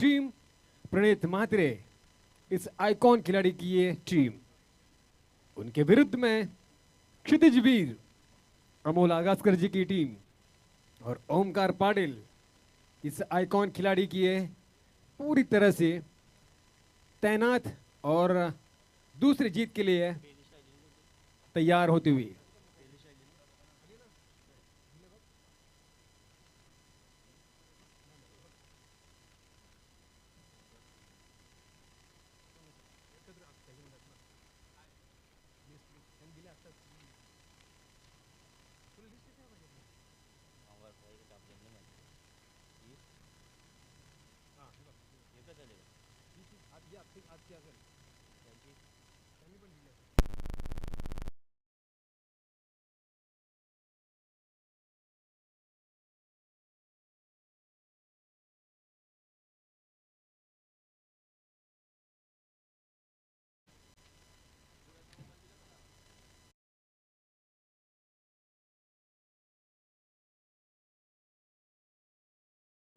Team प्रणीत महात्रे इस icon खिलाड़ी की ये टीम, उनके विरुद्ध में क्षितिज वीर अमोल आगास्कर जी की टीम और ओमकार पाटिल इस आइकॉन खिलाड़ी की ये पूरी तरह से तैनात और दूसरी जीत के लिए तैयार होती हुई।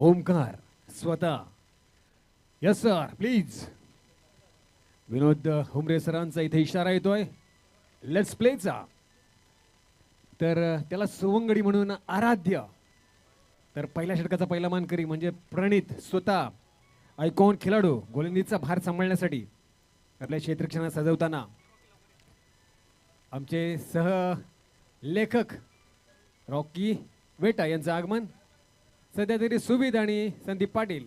ओमकार स्वतः, यस सर प्लीज। विनोद हुमरे सरांचा इथे इशारा येतोय लेट्स प्लेचा, तर त्याला सवंगडी म्हणून आराध्य, तर पहिल्या षटकाचा पहिला मानकरी म्हणजे प्रणीत स्वतः आयकॉन खेळाडू गोलंदाजीचा भार सांभाळण्यासाठी आपल्या क्षेत्ररक्षणा सजवताना आमचे सह लेखक रॉकी वेटा यांचं आगमन, सध्या तरी सुविध आणि संदीप पाटील।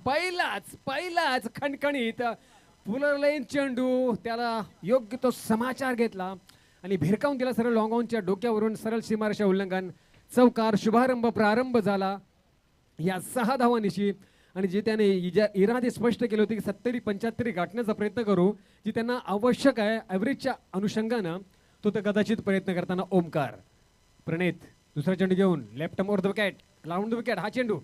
पहिलाच पहिलाच खणखणीत पुलरलेन चेंडू, त्याला योग्य तो समाचार घेतला आणि भिरकावून दिला सरळ लॉंग ऑनच्या डोक्यावरून, सरळ सीमारेषा उल्लंघन, चौकार, शुभारंभ प्रारंभ झाला या 6 धावांनिशी। आणि जे त्याने इरादे स्पष्ट केले होते की 70-75 गाठण्याचा प्रयत्न करू, जी त्यांना आवश्यक आहे ॲव्हरेजच्या अनुषंगानं, तो तर कदाचित प्रयत्न करताना ओमकार। प्रणीत दुसरा चेंडू घेऊन लेफ्ट मोर द विकेट, लावून द विकेट, हा चेंडू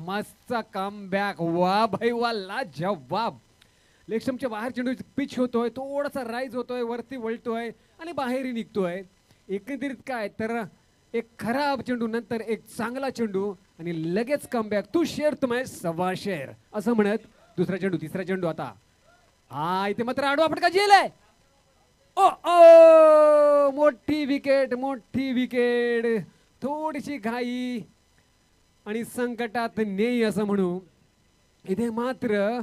मस्त कम बॅक, वा भाई वा, लाजवाब। लेगस्टंपच्या बाहेर चेंडू पिच होतोय, थोडासा राईज होतोय, वरती वळतोय आणि बाहेरही निघतोय। एकंदरीत काय तर एक खराब चेंडू नंतर एक चांगला चेंडू आणि लगेच कमबॅक, तू शेर तुम्ही सव्वा शेर असं म्हणत दुसरा चेंडू, तिसरा चेंडू आता इथे मात्र आडवा फटका झेलाय। ओ ओ, मोठी विकेट, मोठी विकेट, थोडीशी घाई आणि संकटात नेई असं म्हणू। इथे मात्र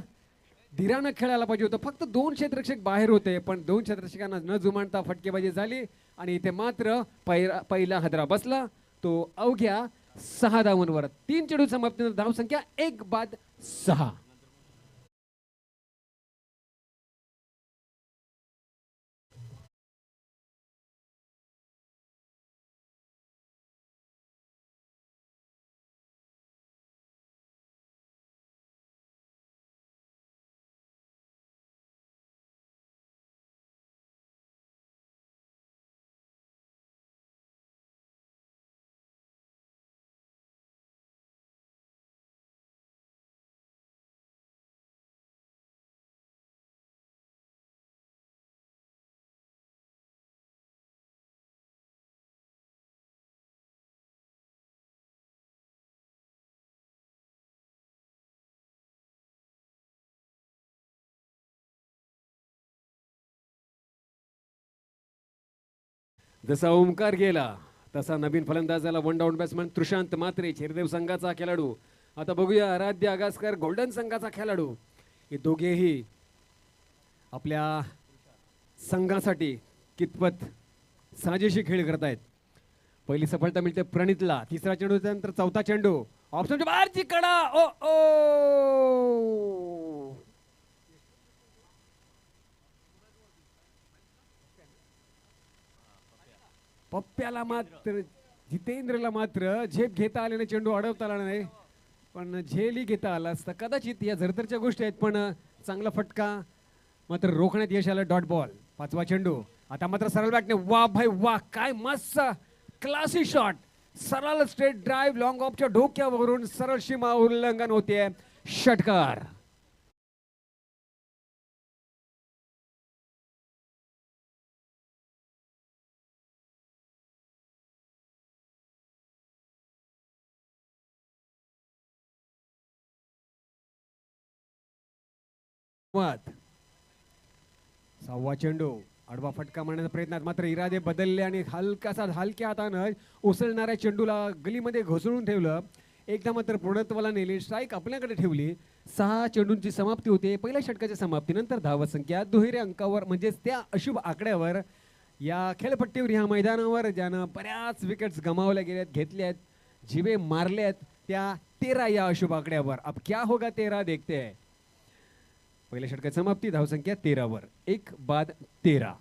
धीरानं खेळायला पाहिजे होतं, फक्त 2 क्षेत्ररक्षक बाहेर होते, पण 2 क्षेत्ररक्षकांना न जुमानता फटकेबाजी झाली आणि इथे मात्र पहिला हादरा बसला, तो अवघ्या 6 धावांवर। 3 चेंडू समाप्तीनंतर धावसंख्या 1-6। जसा ओमकार गेला तसा नवीन फलंदाजाला वन डाऊन बॅट्समन त्रिशांत मात्रे, चिरदेव संघाचा खेळाडू। आता बघूया आराध्य आगास्कर गोल्डन संघाचा खेळाडू, हे दोघेही आपल्या संघासाठी कितपत साजेशी खेळ करतायत। पहिली सफलता मिळते प्रणीतला, तिसरा चेंडू नंतर चौथा चेंडू, ऑप्शनच्या बाहेरची कडा, ओ ओ, पप्प्याला मात्र, जितेंद्रला मात्र झेप घेता आले नाही, चेंडू अडवता आला नाही, पण झेलही घेता आला असता कदाचित। या झरझरच्या गोष्टी आहेत, पण चांगला फटका मात्र रोखण्यात यश आलं। डॉट बॉल, 5वा चेंडू आता मात्र सरळ बॅटने, वा भाई वा, काय मस्त क्लासी शॉट, सरळ स्ट्रेट ड्राइव्ह लॉंग ऑफच्या डोक्यावरून सरळ सीमा उल्लंघन होते, षटकार। वाद. सहावा चेंडू आडवा फटका मारण्याचा प्रयत्नात मात्र इरादे बदलले आणि हलक्या हातानं उसळणाऱ्या चेंडूला गलीमध्ये घोसळून ठेवलं. एकदा मात्र पूर्णत्वाला नेली. स्ट्राईक आपल्याकडे ठेवली. 6 चेंडूंची समाप्ती होते. पहिल्या षटकाच्या समाप्तीनंतर धावा संख्या दुहेरी अंकावर म्हणजेच त्या अशुभ आकड्यावर या खेळपट्टीवर ह्या मैदानावर ज्यानं बऱ्याच विकेट्स गमावल्या गेल्यात, घेतल्यात, जिवे मारल्यात, त्या 13 या अशुभ आकड्यावर. अब क्या होगा 13 देखते हैं. पहिल्या षटकाची समाप्ती धावसंख्या 13 वर. 1 बाद 13.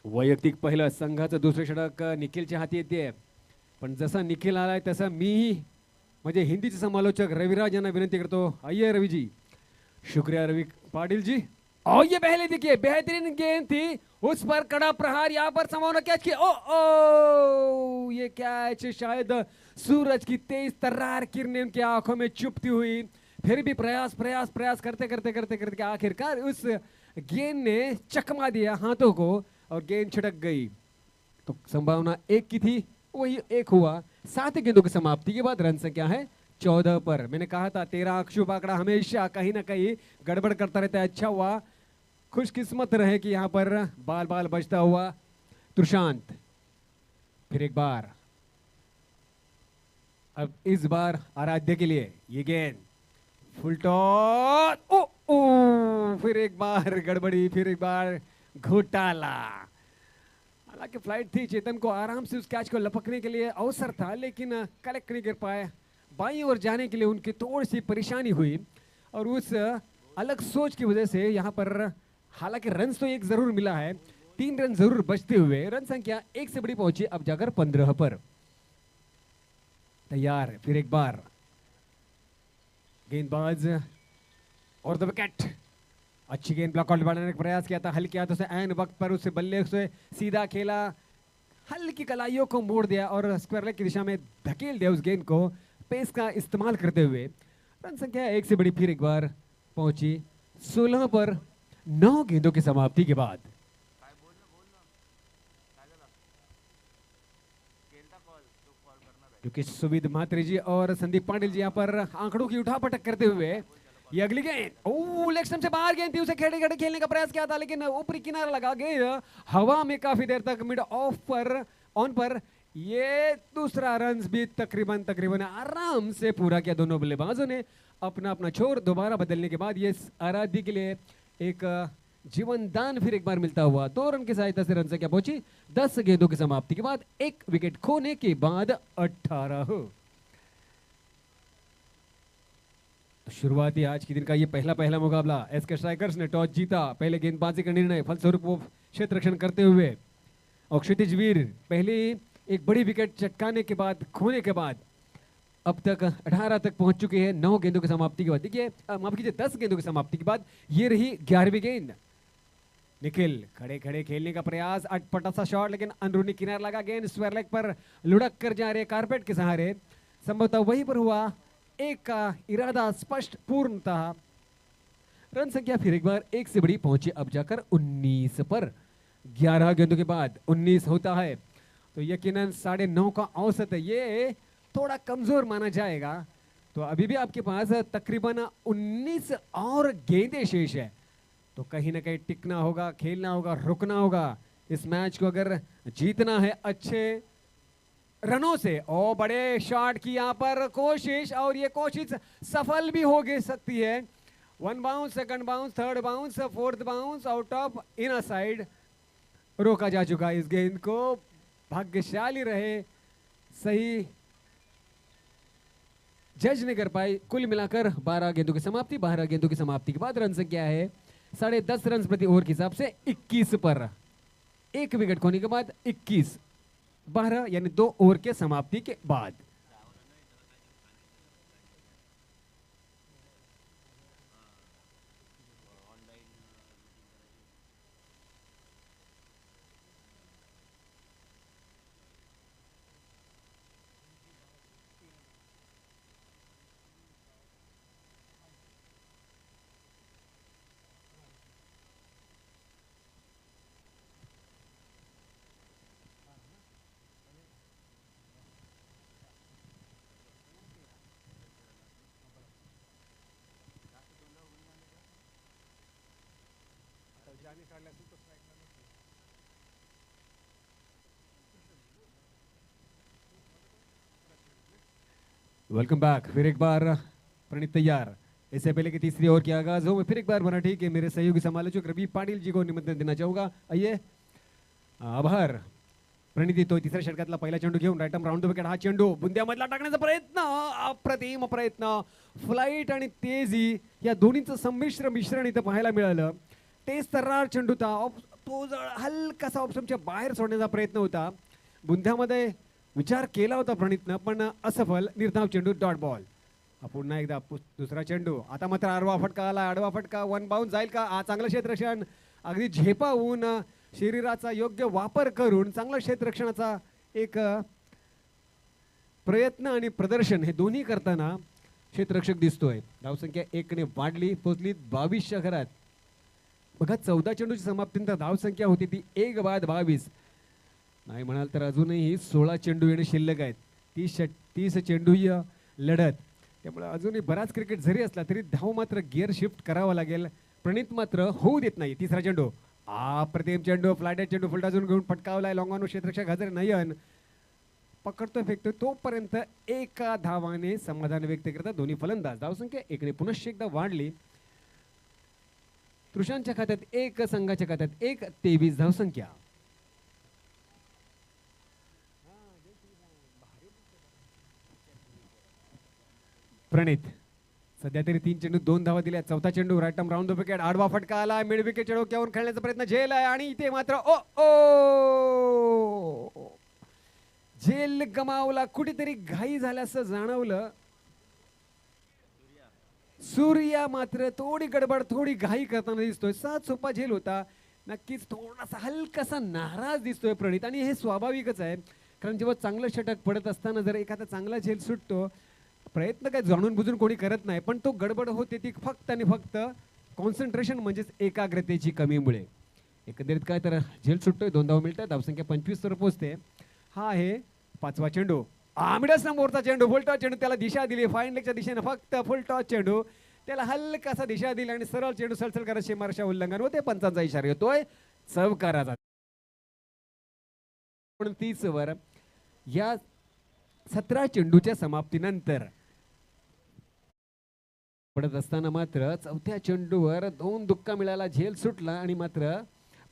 वैयक्तिक पहिलं संघाचं दुसरं षटक निखिलच्या हाती येते. पण जसा निखिल आलाय तसा मी म्हणजे हिंदीचे समालोचक रविराज यांना विनंती करतो. आइए रवि जी. शुक्रिया रवि पाटिल जी. और ये पहले देखिए बेहतरीन गेंद थी, उस पर कड़ा प्रहार, यहाँ पर संभावना कैच की. ओ ये कैच शायद सूरज की तेज तर्रार किरणें उनकी आंखों में चुभती हुई, फिर भी प्रयास प्रयास प्रयास करते करते करते करते आखिरकार उस गेंद ने चकमा दिया हाथों को और गेंद छिटक गई. तो संभावना 1 की थी, वही 1 हुआ. 7 गेंदों की समाप्ति के बाद रन संख्या है 14 पर. मैंने कहा था 13 अक्षुभ आंकड़ा हमेशा कहीं ना कहीं गड़बड़ करता रहता है. अच्छा हुआ, खुशकिस्मत रहे कि यहाँ पर बाल बाल बचता हुआ तुषांत. फिर एक बार, अब इस बार आराध्य के लिए ये गेंद फुल टॉस. ओ ओ फिर एक बार गड़बड़ी, फिर एक बार घोटाला. हालांकि फ्लाइट थी, चेतन को आराम से उस कैच को लपकने के लिए अवसर था, लेकिन कलेक्ट नहीं कर पाए. बाईं ओर जाने के लिए उनकी थोड़ी सी परेशानी हुई और उस अलग सोच की वजह से यहाँ पर हालांकि रन तो 1 जरूर मिला है, 3 रन जरूर बचते हुए रन संख्या 1 से बड़ी पहुंची अब जाकर 15 पर. तैयार, फिर एक बार गेंदबाज और द विकेट. अच्छी गेंद ब्लॉक आउट बनाने का प्रयास किया था, हल्के हाथों से ऐन वक्त पर उसे बल्ले से सीधा खेला, हल्की कलाइयों को मोड़ दिया और स्क्वायर लेग की दिशा में धकेल दिया उस गेंद को पेस का इस्तेमाल करते हुए. रन संख्या 1 से बड़ी फिर एक बार पहुंची 16 पर 9 गेंदों की समाप्ति के बाद. क्योंकि सुविद महात्री जी और संदीप पाटिल जी यहाँ पर आंकड़ों की उठापटक करते हुए ये अगली गेंद लेग स्टंप से बाहर गेंद थी, उसे खेड़े खेड़े खेलने का प्रयास किया था, लेकिन ऊपरी किनारा लगा गेंद हवा में काफी देर तक मिड ऑफ पर ऑन पर. ये दूसरा रन भी तकरीबन आराम से पूरा किया दोनों बल्लेबाजों ने. अपना अपना छोर दोबारा बदलने के बाद ये आराध्य के लिए एक जीवन दान फिर एक बार मिलता हुआ. 2 रन की सहायता से रन संख्या पहुंची 10 गेंदों की समाप्ति के बाद 1 विकेट खोने के बाद 18. शुरुआती आज के दिन का ये पहला मुकाबला. एसके स्ट्राइकर्स ने टॉस जीता, पहले गेंदबाजी का निर्णय, फलस्वरूप वो क्षेत्र रक्षण करते हुए और क्षितिज वीर पहले एक बड़ी विकेट चटकाने के बाद खोने के बाद अब तक 18 तक पहुंच चुके हैं 9 गेंदों की समाप्ति के बाद. देखिए माफ कीजिए 10 गेंदों की समाप्ति के बाद ये रही 11वीं गेंद. निखिल खड़े खड़े खेलने का प्रयास, अटपटा सा शॉट, लेकिन अंदरूनी किनारा लगा गेंद स्क्वायर लेग पर लुढ़क कर जा रहे कारपेट के सहारे. संभवतः वहीं पर हुआ एक का इरादा स्पष्ट पूर्णतः. रन संख्या फिर एक बार 1 से बड़ी पहुंची अब जाकर 19 पर. 11 गेंदों के बाद 19 होता है तो यकीनन 9.5 का औसत है, ये थोड़ा कमजोर माना जाएगा. तो अभी भी आपके पास तकरीबन 19 और गेंदें शेष है, तो कहीं ना कहीं टिकना होगा, खेलना होगा, रुकना होगा. इस मैच को अगर जीतना है अच्छे रनों से. और बड़े शॉट की यहाँ पर कोशिश, और ये कोशिश सफल भी हो सकती है. 1 bounce, second bounce, third bounce, fourth bounce out of inner side. रोका जा चुका इस गेंद को. भाग्यशाली रहे, सही जज नहीं कर पाई. कुल मिलाकर 12 गेंदों की समाप्ति. 12 गेंदों की समाप्ति के बाद रन संख्या है 10.5 रन प्रति ओवर के हिसाब से 21 पर. 1 विकेट खोने के बाद 21, 12 यानी 2 ओवर के समाप्ति के बाद. Welcome back. फिर एक बार प्रणीत तैयार। इससे पहले कि तीसरी ओवर की आगाज हो, मैं फिर एक बार मराठी के मेरे सहयोगी समालोचक रवि पाटील जी को निमंत्रण देना चाहूंगा। आइए। आभार। प्रणीत येतोय तिसऱ्या षटकातला पहिला चेंडू घेऊन right arm round the wicket. हा चेंडू बुंद्यामधला टाकण्याचा प्रयत्न, अप्रतिम प्रयत्न। फ्लाईट आणि तेजी या दोन्हीचं संमिश्र मिश्रण इथं पाहायला मिळालं। तेज तर्रार चेंडू तो हलकासा ऑप्शनच्या बाहेर सोडण्याचा प्रयत्न होता। बुंध्यामध्ये विचार केला होता प्रणीतनं, पण असफल। निर्धाव चेंडू, डॉट बॉल। पुन्हा एकदा दुसरा चेंडू। आता मात्र आडवा फटका आला, आडवा फटका वन बाउंड जाईल का? चांगलं क्षेत्ररक्षण, अगदी झेपावून शरीराचा योग्य वापर करून चांगला क्षेत्ररक्षणाचा एक प्रयत्न आणि प्रदर्शन हे दोन्ही करताना क्षेत्ररक्षक दिसतोय। धावसंख्या 1 ने वाढली, पोहोचली 22च्या घरात। बघा 14 चेंडूची समाप्तीनंतर धावसंख्या होती ती 1 बाद 22। नाही म्हणाल तर अजूनही 16 चेंडू येणे शिल्लक आहेत। 30 चेंडूही लढत, त्यामुळे अजूनही बराच क्रिकेट जरी असला तरी धाव मात्र गिअर शिफ्ट करावा लागेल। प्रणीत मात्र होऊ देत नाही। तिसरा चेंडू, अप्रतिम चेंडू, फ्लायटेड चेंडू फलटाजून घेऊन फटकावलाय लॉंग ऑन क्षेत्ररक्षक हजर नयन पकडतोय, फेकतोय, तोपर्यंत एका धावाने समाधान व्यक्त करतात दोन्ही फलंदाज। धावसंख्या 1 ने पुनश्च एकदा वाढली। तृषांच्या खात्यात 1, संघाच्या खात्यात 1, 23 धावसंख्या। प्रणीत सध्या तरी 3 चेंडू 2 धावा दिल्या। चौथा चेंडू right arm round the wicket, आडवा फटका आला, मिड विकेटच्या डोक्यावर खेळण्याचा प्रयत्न झेल आहे आणि इथे मात्र झेल गमावला। कुठेतरी घाई झाल्याचं जाणवलं। सूर्या मात्र थोडी गडबड, थोडी घाई करताना दिसतोय। 7 सोपा झेल होता, नक्कीच थोडासा हलकासा नाराज दिसतोय प्रणीत, आणि हे स्वाभाविकच आहे, कारण जेव्हा चांगलं षटक पडत असताना जर एखादा चांगला झेल सुटतो, प्रयत्न काय जाणून बुजून कोणी करत नाही, पण तो गडबड होते ती फक्त आणि फक्त कॉन्सन्ट्रेशन म्हणजेच एकाग्रतेची कमीमुळे। एकंदरीत काय तर झेल सुटतोय, 2 धावा मिळतात, धावसंख्या 25 वर पोहोचते। हा आहे 5वा चेंडू, मिडस नंबरचा चेंडू, फुल टॉस चेंडू, त्याला दिशा दिली फाईन लेगच्या दिशेने, फक्त फुल टॉस चेंडू, त्याला हलकासा दिशा दिली आणि सरळ चेंडू सलसल करत सीमारेषा उल्लंघन होते। पंचांचा इशारा येतोय चौकाराचा। 29 वर या 17 चेंडूच्या समाप्तीनंतर पडत असताना मात्र 4थ्या चेंडूवर 2 दुक्का मिळाला, झेल सुटला आणि मात्र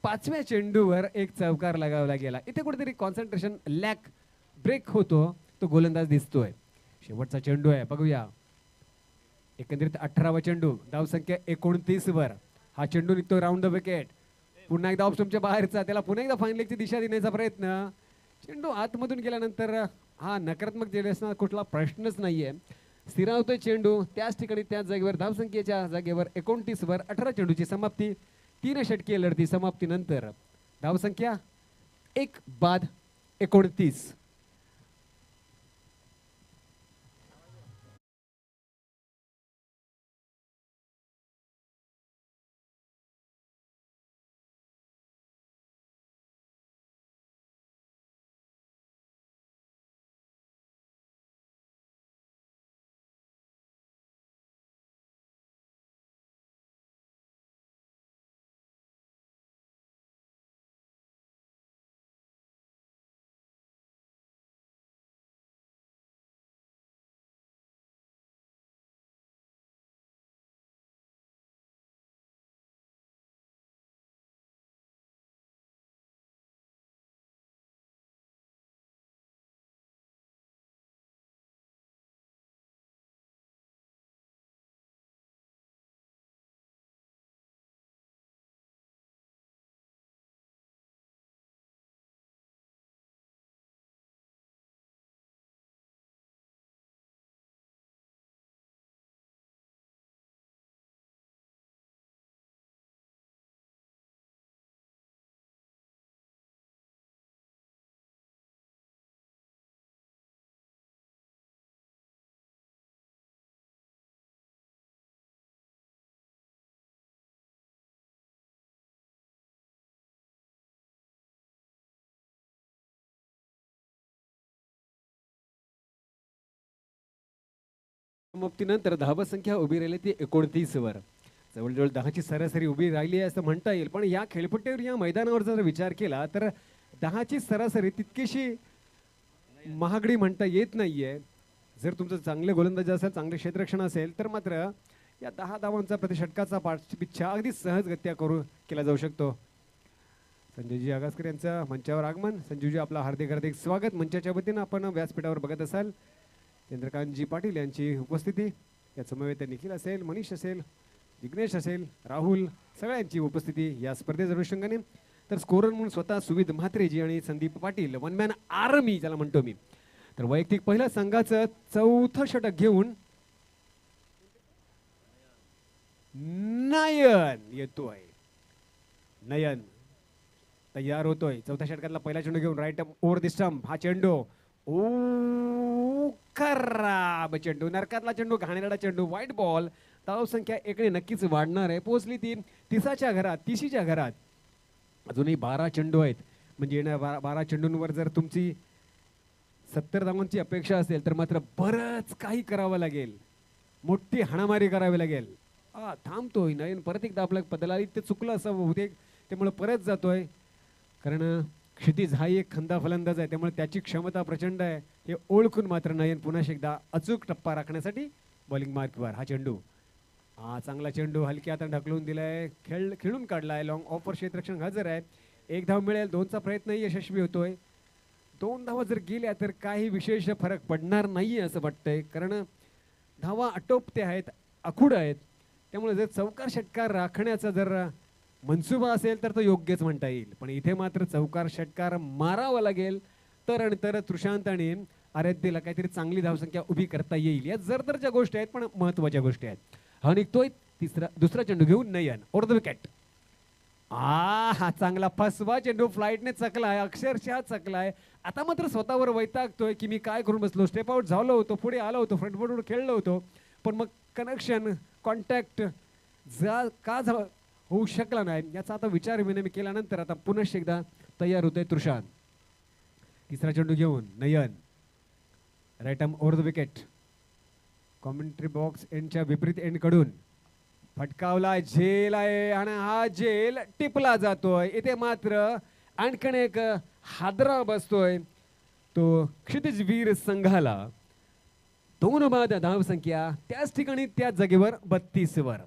5व्या चेंडूवर एक चौकार लगावला गेला। इथे कुठेतरी कॉन्सन्ट्रेशन लॅक ब्रेक होतो, तो गोलंदाज दिसतोय। शेवटचा चेंडू आहे, बघूया। एकंदरीत 18वा चेंडू, धावसंख्या 29 वर। हा चेंडू निघतो राऊंड द विकेट, पुन्हा एकदा ऑप्शनच्या बाहेरचा, त्याला पुन्हा एकदा फाईन लेगची दिशा देण्याचा प्रयत्न। चेंडू आतमधून गेल्यानंतर हा नकारात्मक झेल असणार कुठला प्रश्नच नाहीये। स्थिरावतोय चेंडू त्याच ठिकाणी त्याच जागेवर, धावसंख्येच्या जागेवर 29 वर। 18 चेंडूची समाप्ती, 3 षटकीय लढती समाप्तीनंतर धावसंख्या 1 बाद 29। समाप्तीनंतर धावसंख्या उभी राहिली ती 29 वर। जवळजवळ 10ची सरासरी उभी राहिली आहे असं म्हणता येईल. पण या खेळपट्टीवर या मैदानावर जर विचार केला तर 10ची सरासरी तितकीशी महागडी म्हणता येत नाहीये. जर तुमचं चांगले गोलंदाज असेल, चांगले क्षेत्ररक्षण असेल तर मात्र या 10 धावांचा प्रतिषटकाचा पाठपिच्छा अगदी सहजगत्या केला जाऊ शकतो. संजयजी आगासकर यांचं मंचावर आगमन. संजूजी आपला हार्दिक हार्दिक स्वागत. मंचाच्या वतीनं आपण व्यासपीठावर बघत असाल चंद्रकांतजी पाटील यांची उपस्थिती. या समवेत निखिल असेल, मनीष असेल, जिग्नेश असेल, राहुल सगळ्यांची उपस्थिती या स्पर्धेच्या अनुषंगाने. तर स्कोरर म्हणून स्वतः सुविध म्हात्रेजी आणि Sandeep Patil, one man army ज्याला म्हणतो मी. तर वैयक्तिक पहिल्या संघाचं 4थं षटक घेऊन नयन येतोय. नयन तयार होतोय. 4थ्या षटकातला पहिला चेंडू घेऊन राईट ओव्हर द स्टंप. हा चेंडू खराब चेंडू, नरकातला चेंडू, घाणेरडा चेंडू, व्हाईट बॉल. धाव संख्या एकने नक्कीच वाढणार आहे. पोहोचली ती 30च्या घरात. अजूनही 12 चेंडू आहेत. म्हणजे येणाऱ्या 12 चेंडूंवर जर तुमची 70 धावांची अपेक्षा असेल तर मात्र बरंच काही करावं लागेल. मोठी हाणामारी करावी लागेल. थांबतोय नयन. परत एकदा आपल्या पदलाली ते चुकलं असं बहुतेक, त्यामुळे परत जातोय. कारण क्षितिज हा एक खंदा फलंदाज आहे, त्यामुळे त्याची क्षमता प्रचंड आहे हे ओळखून मात्र नयन पुन्हा एकदा अचूक टप्पा राखण्यासाठी बॉलिंग मार्कवर. हा चेंडू, चांगला चेंडू हलक्या हाताने ढकलून दिलाय, खेळून काढलाय. लॉंग ऑफर क्षेत्ररक्षण हजर आहे. 1 धाव मिळेल. 2चा प्रयत्न यशस्वी होतोय. 2 धावा जर गेल्या तर काही विशेष फरक पडणार नाहीये असं वाटतंय. कारण धावा आटोपते आहेत, आखूड आहेत. त्यामुळे जर चौकार षटकार राखण्याचा जर मनसुबा असेल तर तो योग्यच म्हणता येईल. पण इथे मात्र चौकार षटकार मारावा लागेल तर आणि तर तृषांत आणि आराध्यला काहीतरी चांगली धावसंख्या उभी करता येईल. या जरदरच्या गोष्टी आहेत पण महत्वाच्या गोष्टी आहेत. हा निघतोय दुसरा चेंडू घेऊन नयन ओव्हर द विकेट. हा चांगला फसवा चेंडू फ्लाईटने चकलाय, अक्षरशः चकलाय. आता मात्र स्वतःवर वैतागतोय की मी काय करून बसलो. स्टेप आउट झालो होतो, पुढे आलो होतो, फ्रंट बोर्डवर खेळलो होतो, पण मग कनेक्शन कॉन्टॅक्ट का होऊ शकला नाही याचा आता विचार विनिमय केल्यानंतर आता पुनश्च एकदा तयार होतोय तृषांत. तिसरा चेंडू घेऊन Nayan right arm over the wicket. Commentary box एंडच्या विपरीत एंड कडून फटकावला, झेल आहे आणि हा झेल टिपला जातोय. इथे मात्र आणखीन एक हादरा बसतोय तो क्षितिजवीर संघाला. 2 बाद धाव संख्या त्याच ठिकाणी त्याच जागेवर 32 वर.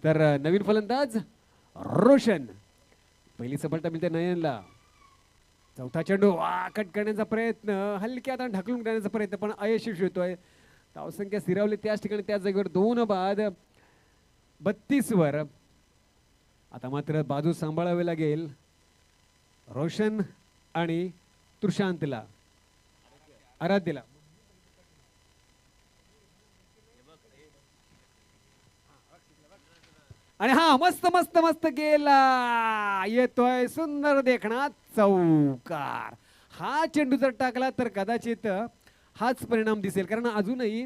तर नवीन फलंदाज रोशन. पहिली सफलता मिळते नयनला. 4था चेंडू कट करण्याचा प्रयत्न, हलक्या हाताने ढकलून करण्याचा प्रयत्न पण अयशस्वी होतोय. धावसंख्या स्थिरावली त्याच ठिकाणी त्याच जागेवर. 2 बाद 32 वर. आता मात्र बाजू सांभाळावी लागेल रोशन आणि तृषांतला, आराध्यला. आणि हा मस्त मस्त मस्त गेला. येतोय सुंदर देखणा चौकार. हा चेंडू जर टाकला तर कदाचित हाच परिणाम दिसेल. कारण अजूनही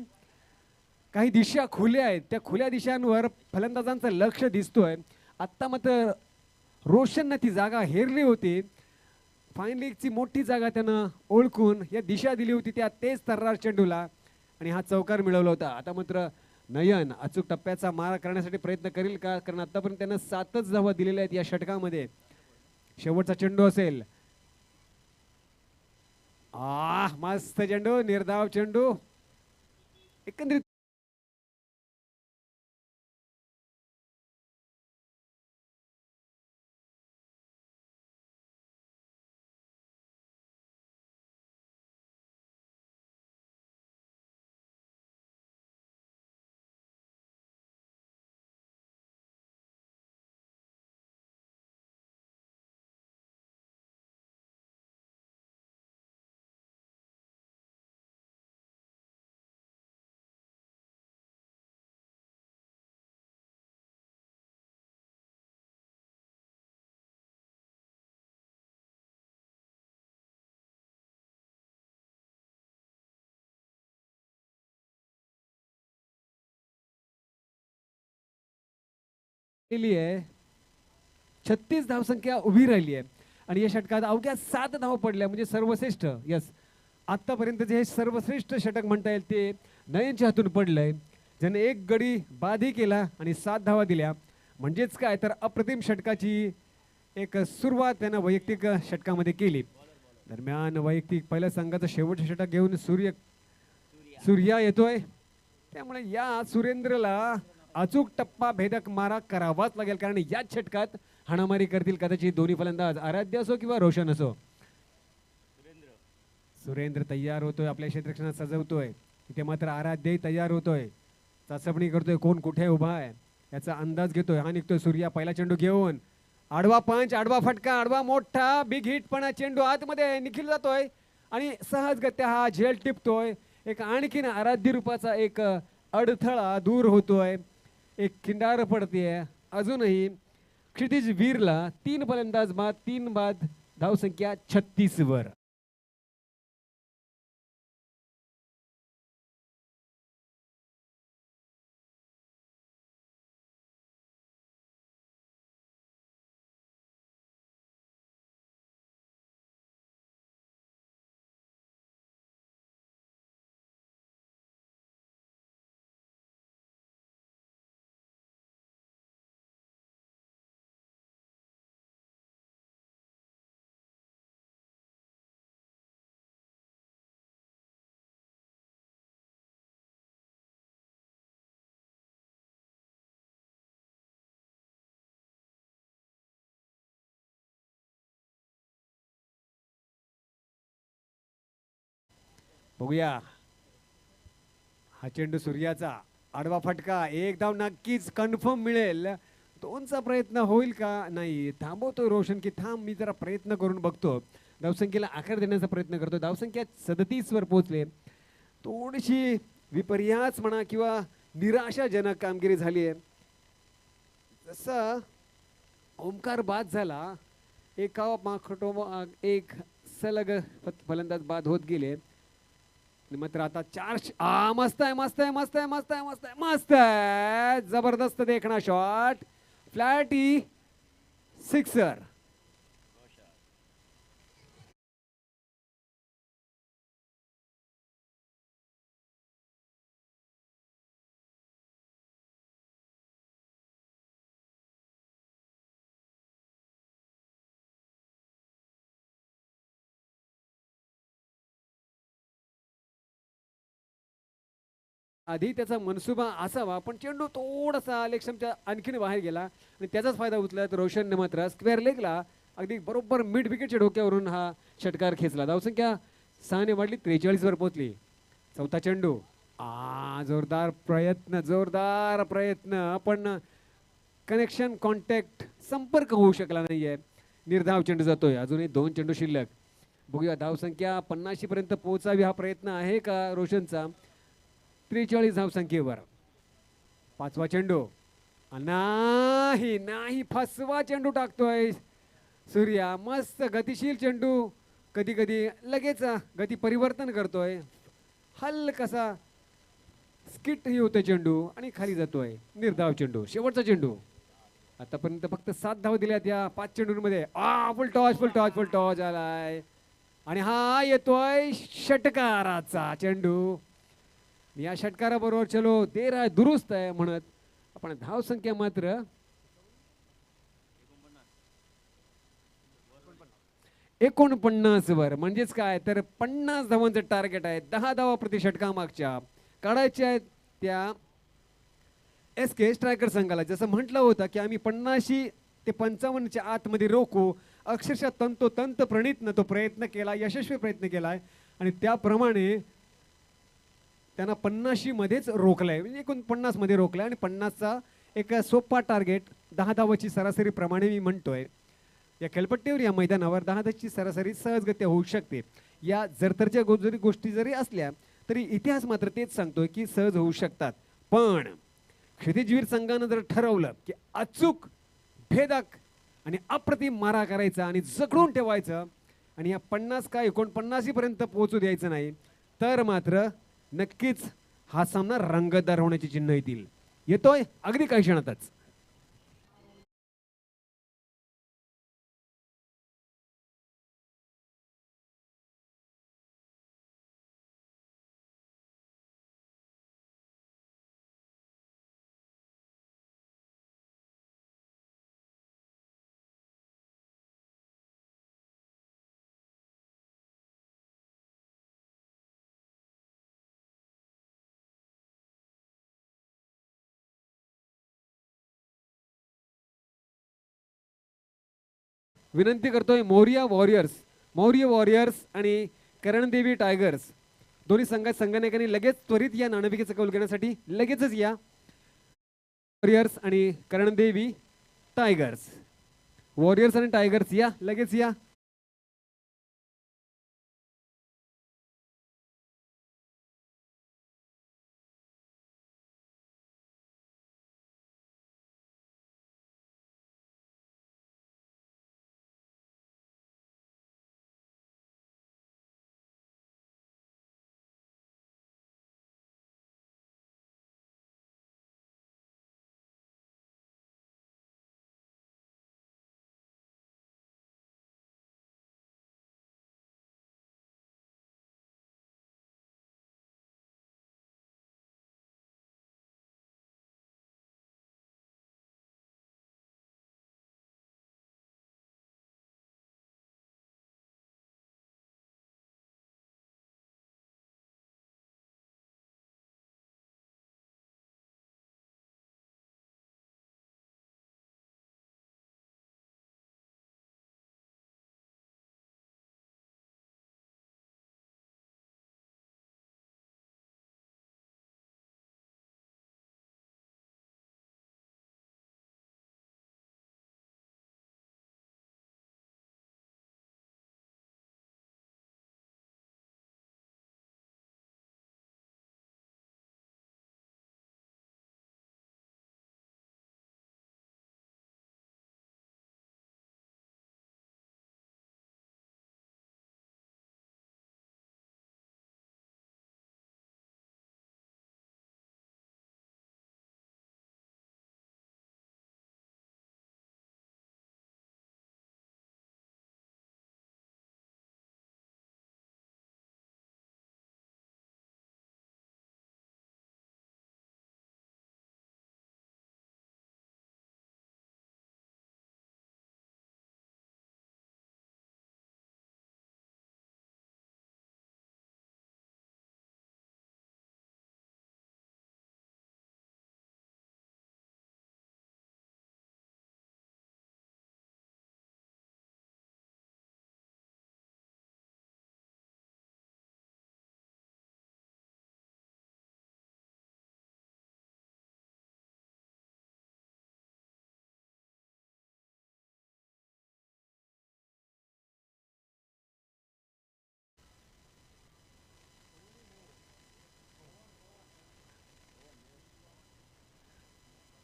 काही दिशा खुल्या आहेत, त्या खुल्या दिशांवर फलंदाजांचं लक्ष दिसतोय. आत्ता मात्र रोशनने ती जागा हेरली होती. फाईन लेगची मोठी जागा त्यानं ओळखून या दिशा दिली होती त्या तेज तर्रार चेंडूला आणि हा चौकार मिळवला होता. आता मात्र नयन अचूक टप्प्याचा मारा करण्यासाठी प्रयत्न करेल का? कारण आतापर्यंत त्यानं 7च धावा दिलेल्या आहेत या षटकामध्ये. शेवटचा चेंडू असेल. मस्त चेंडू, निर्धाव चेंडू. एकंदरीत केली आहे, 36 धावसंख्या उभी राहिली आहे आणि या षटकात अवघ्या 7 धावा पडल्या म्हणजे सर्वश्रेष्ठ. यस, आतापर्यंतचे हे सर्वश्रेष्ठ षटक म्हणता येईल ते नयनच्या हातून पडलंय, ज्याने एक गडी बादही केला आणि 7 धावा दिल्या. म्हणजेच काय तर अप्रतिम षटकाची एक सुरुवात त्यानं वैयक्तिक षटकामध्ये केली. दरम्यान वैयक्तिक पहिल्या संघाचं शेवटचं षटक घेऊन सूर्या येतोय, त्यामुळे या सुरेंद्रला अचूक टप्पा भेदक मारा करावाच लागेल, कारण याच षटकात हाणामारी करतील कदाचित दोन्ही फलंदाज, आराध्य असो किंवा रोशन असो. सुरेंद्र तयार होतोय, आपल्या क्षेत्ररक्षणात सजवतोय. इथे मात्र आराध्यही तयार होतोय, चाचपणी करतोय कोण कुठे उभा आहे याचा अंदाज घेतोय. हा निघतोय सूर्या पहिला चेंडू घेऊन, आडवा पंच, आडवा फटका, आडवा मोठा बिग हिट, पण चेंडू आतमध्ये निखिल जातोय आणि सहजगत्या हा झेल टिपतोय. एक आणखीन आराध्य रूपाचा एक अडथळा दूर होतोय, एक खिंडार पडतीये. अजूनही क्षितिज वीरला 3 फलंदाज बाद, 3 बाद, धावसंख्या 36 वर. बघूया हा चेंडू सूर्याचा, आडवा फटका, एक धाव नक्कीच कन्फर्म मिळेल. 2चा प्रयत्न होईल का, नाही, थांबवतोय रोशन की थांब मी जरा प्रयत्न करून बघतो. धावसंख्येला आकार देण्याचा प्रयत्न करतो. धावसंख्या 37 वर पोहोचले. थोडीशी विपर्यास म्हणा किंवा निराशाजनक कामगिरी झाली आहे. जसा ओमकार बाद झाला, एका माखटोमाग एक सलग फलंदाज बाद होत गेले. मात्र आता 4 मस्त आहे, मस्त आहे, मस्त आहे, मस्त आहे, मस्त आहे, मस्त आहे, जबरदस्त देखना शॉट, फ्लॅटी सिक्सर. आधी त्याचा मनसुबा असावा, पण चेंडू थोडासा लेगच्या आणखीन बाहेर गेला आणि त्याचाच फायदा उचलत रोशनने मात्र स्क्वेअर लेगला अगदी बरोबर मिड विकेटच्या डोक्यावरून हा षटकार खेचला. धावसंख्या 6 ने वाढली, 43 वर पोहोचली. 4था चेंडू, जोरदार प्रयत्न, जोरदार प्रयत्न, पण कनेक्शन, कॉन्टॅक्ट, संपर्क होऊ शकला नाहीये. निर्धाव चेंडू जातोय. अजूनही 2 चेंडू शिल्लक. बघूया धावसंख्या 50 पर्यंत पोहोचावी हा प्रयत्न आहे का रोशनचा. 43 धावसंख्येवर. 5वा चेंडू, नाही नाही, 5वा चेंडू टाकतोय सूर्या. मस्त गतिशील चेंडू, कधी कधी लगेच गती परिवर्तन करतोय, हलकासा स्किट ही होतोय चेंडू आणि खाली जातोय. निर्धाव चेंडू, शेवटचा चेंडू. आतापर्यंत फक्त 7 धावा दिल्यात या 5 चेंडूंमध्ये. Full toss, full toss, full toss आलाय आणि हा येतोय षटकाराचा चेंडू. या षटकाराबरोबर चलो देर आहे दुरुस्त आहे म्हणत आपण धावसंख्या मात्र 49 वर. म्हणजेच काय तर 50 धावांचं टार्गेट आहे. 10 धावा प्रति षटका मागच्या काढायच्या आहेत त्या SK स्ट्रायकर संघाला. जसं म्हटलं होतं की आम्ही 50 ते 55च्या आतमध्ये रोखू, अक्षरशः तंतोतंत प्रणितनं तो प्रयत्न केला, यशस्वी प्रयत्न केलाय आणि त्याप्रमाणे त्यांना 50 मध्येच रोखलंय, म्हणजे एकूण 50 मध्ये रोखलंय आणि 50चा एक सोपा टार्गेट 10 धावाची सरासरी प्रमाणे मी म्हणतोय. या खेळपट्टीवर या मैदानावर 10 धावाची सरासरी सहजगत्या होऊ शकते. या जरतरच्या गोष्टी जरी असल्या तरी इतिहास मात्र तेच सांगतोय की सहज होऊ शकतात. पण क्षितिजवीर संघानं जर ठरवलं की अचूक, भेदक आणि अप्रतिम मारा करायचा आणि जखडून ठेवायचं आणि या 50 का 49 पर्यंत पोहोचू द्यायचं नाही, तर मात्र नक्कीच हा सामना रंगतदार होण्याची चिन्ह येतील. येतोय अगदी काही क्षणातच. विनंती करतोय मौर्य वॉरियर्स आणि करणदेवी टायगर्स दोन्ही संघांनी लगेच त्वरित या नाणेफेकीचा कौल घेण्यासाठी लगेचच या. वॉरियर्स आणि करणदेवी टायगर्स, वॉरियर्स आणि टायगर्स या, लगेच या.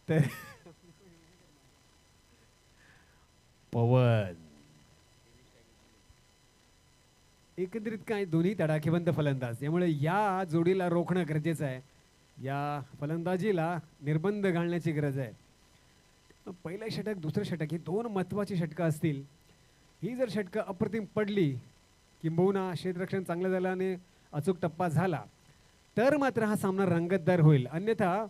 तर पवन एकंदरीत काय दोन्ही तडाखेबंद फलंदाज, त्यामुळे या जोडीला रोखणं गरजेचं आहे. या फलंदाजीला निर्बंध घालण्याची गरज आहे. पहिलं षटक दुसरं षटक ही दोन महत्त्वाची षटकं असतील. ही जर षटकं अप्रतिम पडली, किंबहुना क्षेत्ररक्षण चांगलं झालं आणि अचूक टप्पा झाला तर मात्र हा सामना रंगतदार होईल. अन्यथा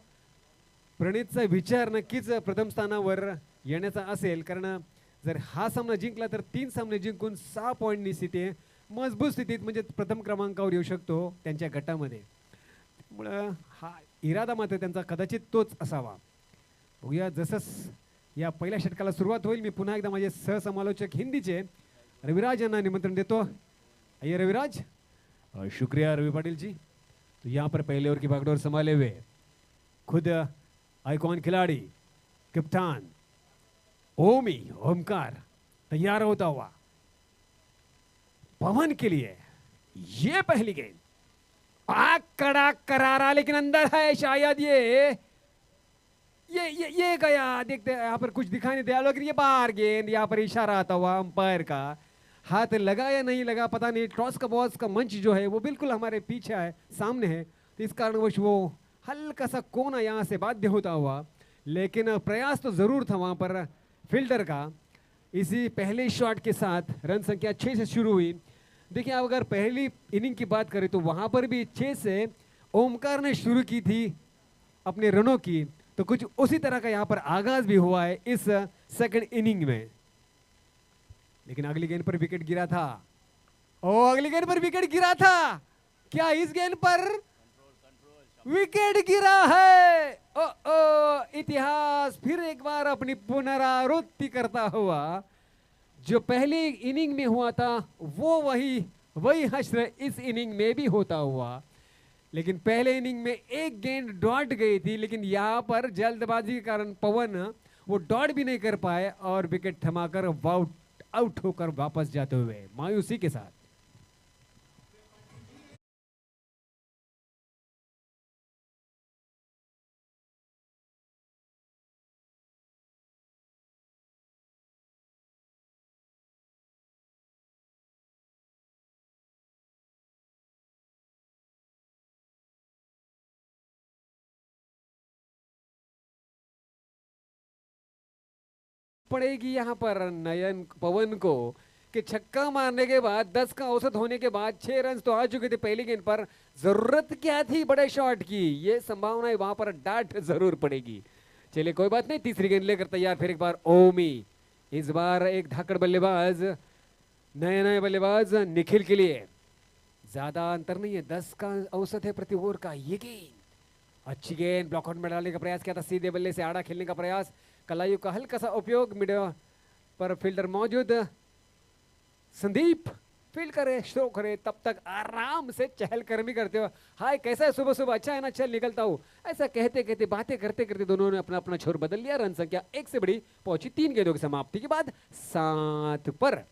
प्रणितचा विचार नक्कीच प्रथम स्थानावर येण्याचा असेल, कारण जर हा सामना जिंकला तर 3 सामने जिंकून 6 पॉईंटनी स्थिती मजबूत स्थितीत म्हणजे प्रथम क्रमांकावर येऊ शकतो त्यांच्या गटामध्ये. त्यामुळं हा इरादा मात्र त्यांचा कदाचित तोच असावा. बघूया जसंच या पहिल्या षटकाला सुरुवात होईल. मी पुन्हा एकदा माझे सहसमालोचक हिंदीचे रविराज यांना निमंत्रण देतो. आइए रविराज. शुक्रिया रवि पाटिल जी. तो यहाँ पर पहले ओवर की बागडोर संभाले हुए खुद आइकॉन खिलाड़ी कप्तान ओमकार तैयार होता हुआ पवन के लिए ये पहली गेंद कड़ा करारा, लेकिन अंदर है शायद ये गया. देखते यहाँ पर कुछ दिखाई नहीं दिया, लेकिन ये बाहर गेंद. यहाँ पर इशारा आता हुआ अंपायर का. हाथ लगा या नहीं लगा पता नहीं. टॉस का बॉस का मंच जो है वो बिल्कुल हमारे पीछे है, सामने है, तो इस कारणवश वो हल्का सा कोना यहाँ से बाध्य होता हुआ, लेकिन प्रयास तो जरूर था वहाँ पर फील्डर का. इसी पहले शॉट के साथ रन संख्या 6 से शुरू हुई. देखिए अब अगर पहली इनिंग की बात करें तो वहाँ पर भी 6 से ओमकार ने शुरू की थी अपने रनों की, तो कुछ उसी तरह का यहाँ पर आगाज भी हुआ है इस सेकंड इनिंग में. लेकिन अगली गेंद पर विकेट गिरा था. अगली गेंद पर विकेट गिरा था. क्या इस गेंद पर विकेट गिरा है? इतिहास फिर एक बार अपनी पुनरावृत्ति करता हुआ जो पहले इनिंग में हुआ था वो वही वही हश्र इस इनिंग में भी होता हुआ। लेकिन पहले इनिंग में एक गेंद डॉट गई थी, लेकिन यहाँ पर जल्दबाजी के कारण पवन वो डॉट भी नहीं कर पाए और विकेट थमाकर आउट आउट होकर वापस जाते हुए मायूसी के साथ। पड़ेगी यहाँ पर नयन पवन को कि छक्का मारने के बाद 10 का औसत होने के बाद 6 रन तो आ चुके थे पहली गेंद पर। जरूरत क्या थी बड़े शॉट की, ये संभावना है वहां पर डांट जरूर पड़ेगी। चलिए कोई बात नहीं, तीसरी गेंद लेकर तैयार फिर एक बार ओमी। इस बार एक धाकड़ बल्लेबाज, नए नए बल्लेबाज निखिल के लिए ज्यादा अंतर नहीं है, 10 का औसत है प्रति ओवर का। ये गेंद अच्छी गेंद ब्लॉक आउट में डालने का प्रयास किया था, सीधे बल्ले से आड़ा खेलने का प्रयास, कलायु का हल्का सा उपयोग, मिड पर फील्डर मौजूद, संदीप फील्ड करे शो करे, तब तक आराम से चहलकदमी करते हो। हाय कैसा है सुबह सुबह, अच्छा है ना, चल निकलता हूँ, ऐसा कहते कहते बातें करते करते दोनों ने अपना अपना छोर बदल लिया। रन संख्या 1 से बड़ी पहुंची 3 गेंदों की समाप्ति के बाद 7 पर।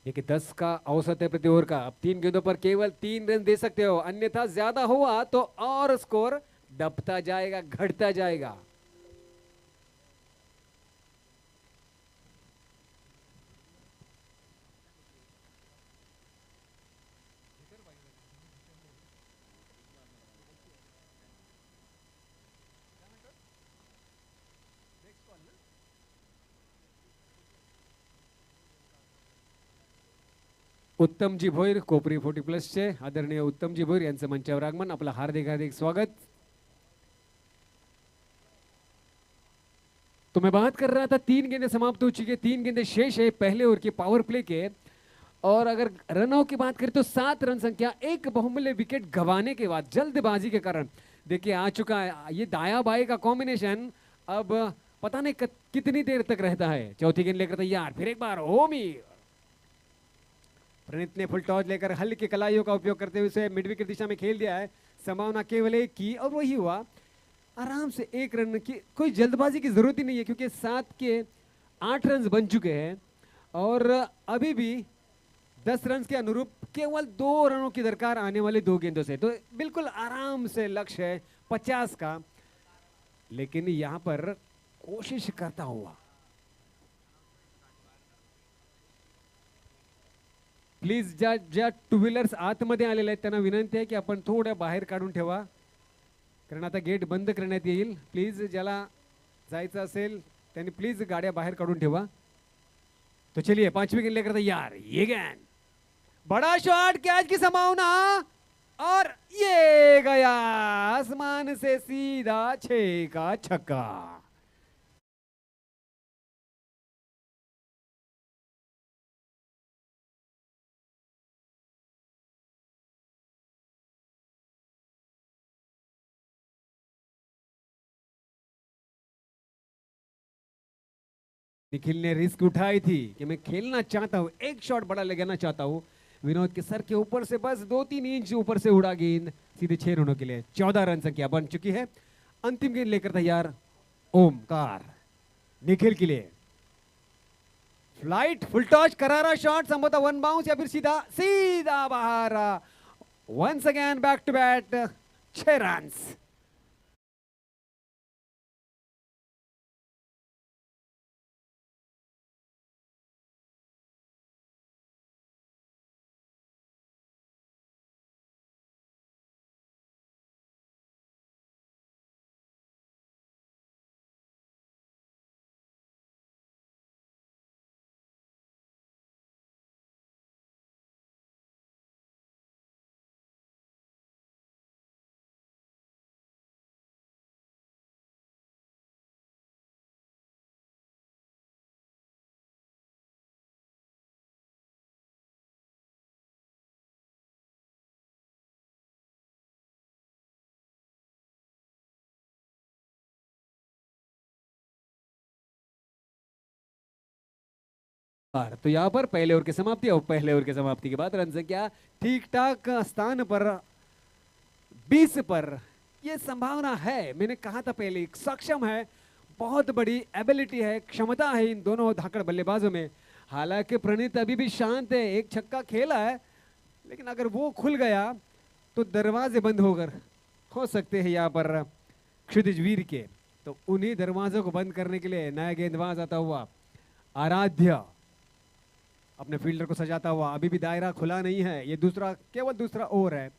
देखिए 10 का औसत है प्रति ओवर का, अब 3 गेंदों पर केवल 3 रन दे सकते हो, अन्यथा ज्यादा हुआ तो और स्कोर दबता जाएगा, घटता जाएगा। उत्तमजी भोईर कोपरी 40+ चे आदरणीय उत्तमजी भोईर यांचं मंचावर आगमन, आपलं हार्दिक हार्दिक स्वागत। तो मैं बात कर रहा था 3 गेंदें समाप्त हो चुकी है, 3 गेंदें शेष है पहले ओवर के पावर प्ले के। और अगर रनों की बात करें तो 7 रन संख्या, एक बहुमूल्य विकेट गंवाने के बाद जल्दबाजी के कारण देखिए आ चुका है ये दाया बाई का कॉम्बिनेशन। अब पता नहीं कितनी देर तक रहता है। चौथी गेंद लेकर तैयार फिर एक बार ओमी, प्रणीत ने फुल टॉस लेकर हल्के कलाइयों का उपयोग करते हुए उसे मिड विकेट दिशा में खेल दिया है। संभावना केवल एक की और वही हुआ, आराम से 1 रन की, कोई जल्दबाजी की जरूरत ही नहीं है क्योंकि 7 के 8 रन बन चुके हैं और अभी भी 10 रन के अनुरूप केवल 2 रनों की दरकार आने वाले 2 गेंदों से, तो बिल्कुल आराम से लक्ष्य है 50 का। लेकिन यहां पर कोशिश करता हुआ, प्लीज ज्या ज्या टू व्हीलर्स आतमध्ये आलेल्या आहेत त्यांना विनंती आहे की आपण थोड्या बाहेर काढून ठेवा, कारण आता गेट बंद करण्यात येईल। प्लीज ज्याला जायचं असेल त्यांनी प्लीज गाड्या बाहेर काढून ठेवा। तो चलिए 5वीं गेंद लेकर तैयार, ये गेंद बड़ा शॉट, कैच की संभावना और ये गया आसमान से सीधा 6 का छक्का। निखिल ने रिस्क उठाई थी कि मैं खेलना चाहता हूं, एक शॉट बड़ा लगाना चाहता हूं, विनोद के सर के ऊपर से बस 2-3 इंच ऊपर से उड़ा गेंद सीधे 6 रनों के लिए। 14 रन संख्या बन चुकी है। अंतिम गेंद लेकर तैयार ओमकार, निखिल के लिए फ्लाइट फुल टॉच करारा शॉट, संभवतः 1 बाउंस या फिर सीधा सीधा बाहर। Once again back to bat 6 run. तो यहाँ पर पहले ओवर की समाप्ति और पहले ओवर की समाप्ति के बाद रन संख्या ठीक ठाक स्थान पर 20 पर। ये संभावना है, मैंने कहा था पहले, सक्षम है, बहुत बड़ी एबिलिटी है, क्षमता है इन दोनों धाकड़ बल्लेबाजों में। हालांकि प्रणीत अभी भी शांत है, एक छक्का खेला है, लेकिन अगर वो खुल गया तो दरवाजे बंद हो सकते हैं यहाँ पर क्षितिज वीर के। तो उन्हीं दरवाजों को बंद करने के लिए नया गेंदबाज आता हुआ आराध्य अपने फील्डर को सजाता हुआ। अभी भी दायरा खुला नहीं है, ये केवल दूसरा ओवर है।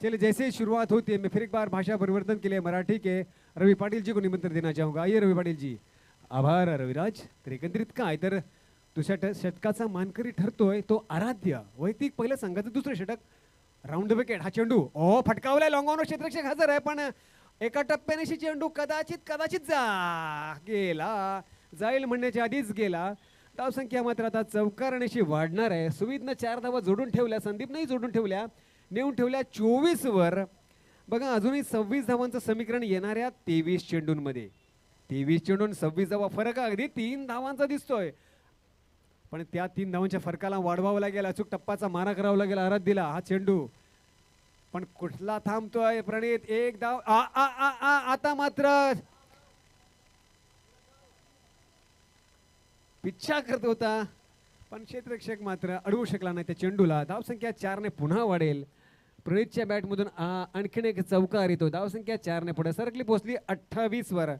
चलिए, जैसे ही शुरुआत होती है, मैं फिर एक बार भाषा परिवर्तन के लिए मराठी के रवी पाटील जी को निमंत्रण देना चाहूंगा। आइए रवी पाटील जी. आभार रविराज. तर एकंदरीत काय तर दुसऱ्या षटकाचा मानकरी ठरतोय तो आराध्य. वैयक्तिक पहिल्या संघाचं दुसरं षटक, राऊंड विकेट. हा चेंडू फटकावलाय, लॉंगॉन क्षेत्ररक्षक हजर आहे, पण एका टप्प्यानेशी चेंडू कदाचित जाईल म्हणण्याच्या आधीच गेला. धावसंख्या मात्र आता चौकारणीशी वाढणार आहे. सुविधनं 4 धावा जोडून ठेवल्या, संदीपनेही जोडून ठेवल्या, नेऊन ठेवल्या 24 वर. बघा, अजूनही 26 धावांचं समीकरण येणाऱ्या 23 चेंडूंमध्ये. 23 चेंडून 26 धावा फरक अगदी 3 धावांचा दिसतोय, पण त्या 3 धावांच्या फरकाला वाढवावं लागेल. अचूक टप्पाचा मारा करावा लागेल आराध्यला. हा चेंडू पण कुठला थांबतोय प्रणीत. एक धाव. आता मात्र पिच्छा करत होता, पण क्षेत्ररक्षक मात्र अडवू शकला नाही त्या चेंडूला. धावसंख्या 4 ने पुन्हा वाढेल. प्रणीतच्या बॅटमधून आणखीन एक चौकार येतो. धावसंख्या 4 ने पुढे सरकली, पोहोचली 28 वर.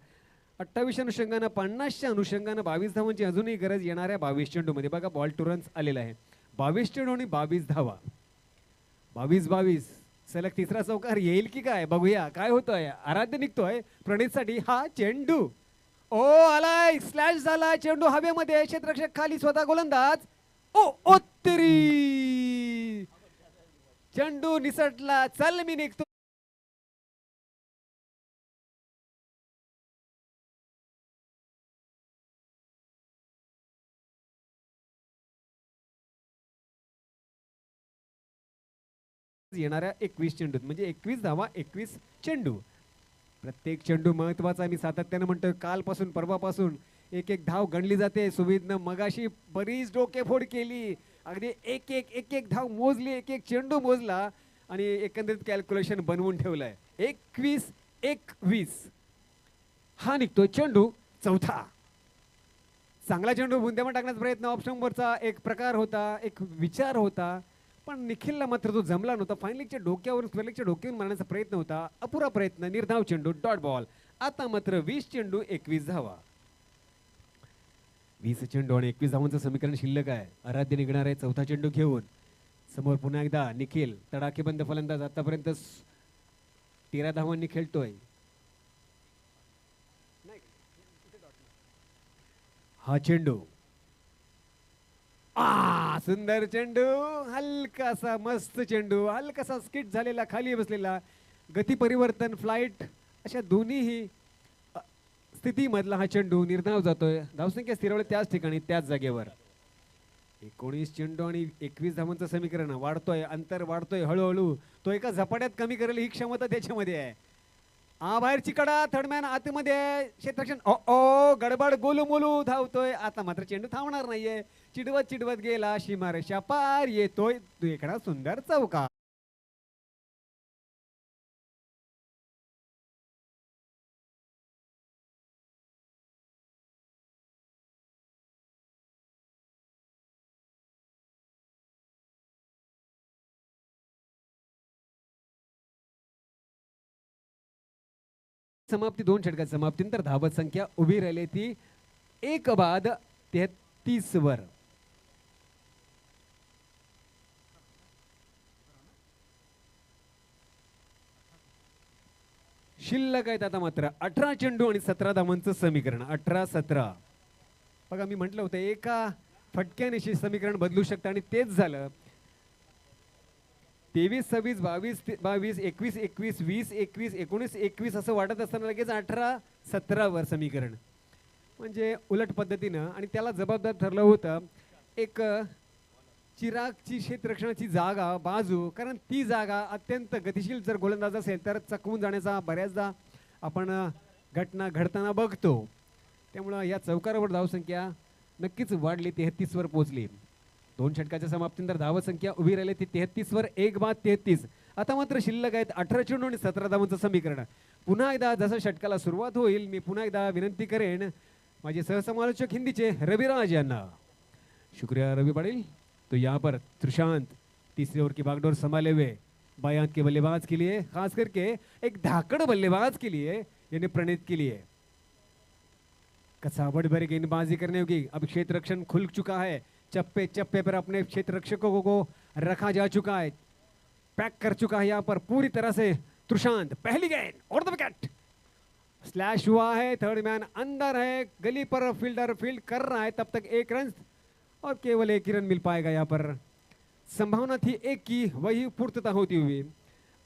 28 अनुषंगानं 50च्या अनुषंगानं 22 धावांची अजूनही गरज येणाऱ्या 22 चेंडूमध्ये. बघा, बॉल टू रन्स आलेला आहे. 22 चेंडू आणि 22 धावा. 22 सलग तिसरा चौकार येईल की काय, बघूया काय होतंय. आराध्य निघतोय प्रणीतसाठी. हा चेंडू आलाय, स्लॅश झाला चेंडू हवेमध्ये. क्षेत्ररक्षक खाली, स्वतः गोलंदाज. तरी चेंडू निसटला. चल मी निघतो. येणाऱ्या 21 चेंडूत, म्हणजे 21 धावा 21 चेंडू. प्रत्येक चेंडू महत्वाचा. मी सातत्याने म्हणतोय, कालपासून परवापासून एक एक धाव गणली जाते. सुविधनं मगाशी बरीच डोकेफोड केली, अगदी एक एक धाव मोजली, एक एक चेंडू मोजला आणि एकंदरीत कॅल्क्युलेशन बनवून ठेवलंय. 21 हा निघतोय चेंडू चौथा. चांगला चेंडू बुंद्यामध्ये टाकण्याचा प्रयत्न ऑफ स्टंपवरचा एक प्रकार होता, एक विचार होता, पण निखिलला मात्र तो जमला नव्हता. फायनलीच्या डोक्यावरून मारण्याचा प्रयत्न होता, अपुरा प्रयत्न. निर्धाव चेंडू, डॉट बॉल. आता मात्र 20 चेंडू 21 धावा. 20 चेंडू आणि 21 धावांचं समीकरण शिल्लक आहे. आराध्य निघणार आहे चौथा चेंडू घेऊन. समोर पुन्हा एकदा निखिल, तडाखेबंद फलंदाज. आतापर्यंत 13 धावांनी खेळतोय. हा चेंडू, सुंदर चेंडू, हलकासा मस्त चेंडू, हलकासा स्किट झालेला, खाली बसलेला, गती परिवर्तन, फ्लाइट, अशा दोन्ही स्थितीमधला हा चेंडू निर्धाव जातोय. धावसंख्या स्थिरवली त्याच ठिकाणी, त्याच जागेवर. 19 चेंडू आणि 21 धावांचं समीकरण वाढतोय, अंतर वाढतोय हळूहळू. तो एका झपाट्यात कमी करेल ही क्षमता त्याच्यामध्ये आहे. बाहेरची कडा, थर्डमॅन आतमध्ये, क्षेत्ररक्षण गडबड, गोलूमोलू धावतोय. आता मात्र चेंडू थांबणार नाहीये. चिडवत गेला, सीमारेषा पार येतोय. एकडा सुंदर चौका. समाप्ती 2 षटकात समाप्तीनंतर धावत संख्या उभी राहिली ती 1 बाद 33 वर. शिल्लक आहेत आता मात्र 18 चेंडू आणि 17 धावांचं समीकरण. 18-17. बघा, मी म्हटलं होतं एका फटक्याने समीकरण बदलू शकतं आणि तेच झालं. 23-26, 22-22, 21-21, 20-21, 19-21 असं वाटत असताना लगेच 18-17 वर समीकरण. म्हणजे उलट पद्धतीनं. आणि त्याला जबाबदार ठरलं होतं एक चिरागची क्षेत्ररक्षणाची जागा, बाजू. कारण ती जागा अत्यंत गतिशील जर गोलंदाज असेल तर चकवून जाण्याचा बऱ्याचदा आपण घटना घडताना बघतो. त्यामुळं या चौकारावर धावसंख्या नक्कीच वाढली, 33 वर पोहोचली. 2 षटकाच्या समाप्तीनंतर धावत संख्या उभी राहिली ती 33 वर 1 बाद 33. आता मात्र शिल्लक आहेत 18 चेंडू आणि 17 धावांचं समीकरण. पुन्हा एकदा जसं षटकाला सुरुवात होईल मी पुन्हा एकदा विनंती करेन माझे सहसमालोचक हिंदीचे रविराज यांना. शुक्रिया रवि पाटिल. तो यहाँ पर त्रिशांत तीसरे ओवर की बागडोर संभाले हुए बाएं हाथ के बल्लेबाज के लिए, खास करके एक धाकड़ बल्लेबाज के लिए यानी प्रणीत के लिए कसावट भरी गेंदबाजी करने होगी. अब क्षेत्र रक्षण खुल चुका है, चप्पे चप्पे पर अपने क्षेत्र रक्षकों को रखा जा चुका है, पैक कर चुका है यहाँ पर पूरी तरह से त्रिशांत. पहली गेंद और द विकेट, स्लैश हुआ है, थर्ड मैन अंदर है, गली पर फील्डर फील्ड कर रहा है, तब तक 1 रन और केवल 1 ही रन मिल पाएगा. यहाँ पर संभावना थी 1 की, वही पूर्तता होती हुई.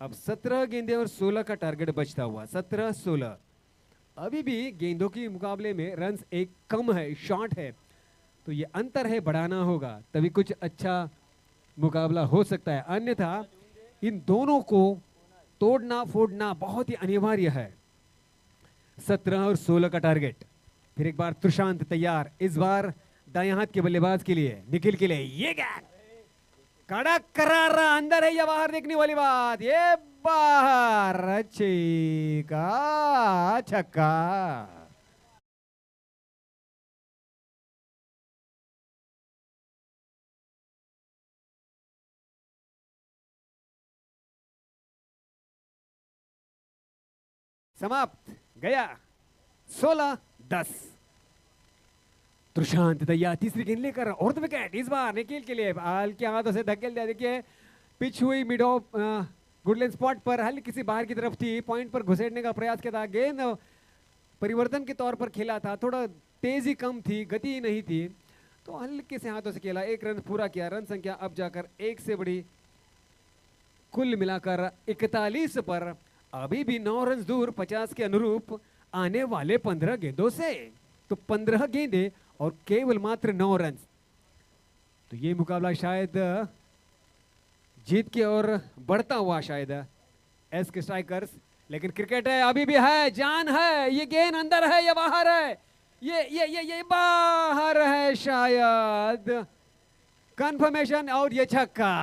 अब 17 गेंदे और 16 का टारगेट बचता हुआ, 17-16. अभी भी गेंदों के मुकाबले में रन्स 1 कम है, शॉर्ट है, तो ये अंतर है, बढ़ाना होगा तभी कुछ अच्छा मुकाबला हो सकता है. अन्यथा इन दोनों को तोड़ना फोड़ना बहुत ही अनिवार्य है. 17 और 16 का टारगेट. फिर एक बार त्रिशांत तैयार, इस बार दाएं हाथ के बल्लेबाज के लिए, निखिल के लिए. ये गेंद कड़क करारा, अंदर है या बाहर देखने वाली बात, ये बाहर. अच्छी का छक्का. समाप्त, गया 16-10. त्रिशांत तैयार, तीसरी गेंद लेकर और द विकेट. इस बार निखिल के लिए हल्के हाथों से धकेल दिया. देखिए पिच हुई मिड ऑफ गुडलैंड स्पॉट पर, हल्की सी बाहर की तरफ थी, पॉइंट पर घुसेड़ने का प्रयास किया था. गेंद परिवर्तन के तौर पर खेला था, थोड़ा तेजी कम थी, गति नहीं थी, तो हल्के से हाथों से खेला. 1 रन पूरा किया. रन संख्या अब जाकर 1 से बड़ी, कुल मिलाकर 41 पर. अभी भी 9 रन दूर 50 के अनुरूप आने वाले 15 गेंदों से. तो 15 गेंदे और केवल मात्र 9 रन. तो ये मुकाबला शायद जीत की ओर बढ़ता हुआ शायद एस के स्ट्राइकर्स. लेकिन क्रिकेट है, अभी भी है, जान है. ये गेंद अंदर है या बाहर है, ये बाहर है शायद. कंफर्मेशन और ये छक्का.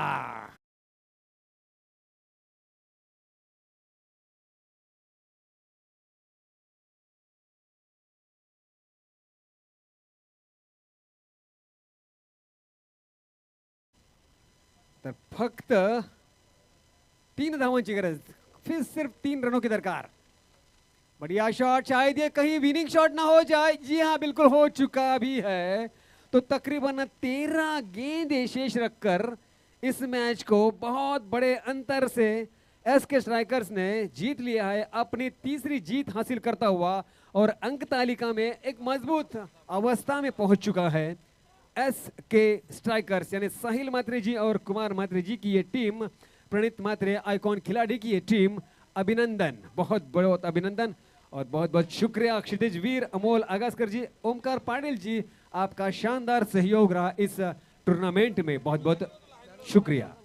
तर फक्त 3 धावांची गरज, फिर सिर्फ 3 रनों की दरकार. बढ़िया शॉट, शायद ये कहीं विनिंग शॉट ना हो जाए. जी हाँ, बिल्कुल हो चुका भी है. तो तकरीबन 13 गेंदें शेष रखकर इस मैच को बहुत बड़े अंतर से एस के स्ट्राइकर्स ने जीत लिया है. अपनी तीसरी जीत हासिल करता हुआ और अंक तालिका में एक मजबूत अवस्था में पहुंच चुका है. एस के स्ट्राइकर्स यानी साहिल मात्रे जी और कुमार मात्रे जी की ये टीम, प्रणीत मात्रे आइकॉन खिलाड़ी की ये टीम, अभिनंदन, बहुत बहुत अभिनंदन. और बहुत बहुत शुक्रिया क्षितिज वीर, अमोल आगास्कर जी, ओमकार पाटिल जी, आपका शानदार सहयोग रहा इस टूर्नामेंट में. बहुत बहुत शुक्रिया.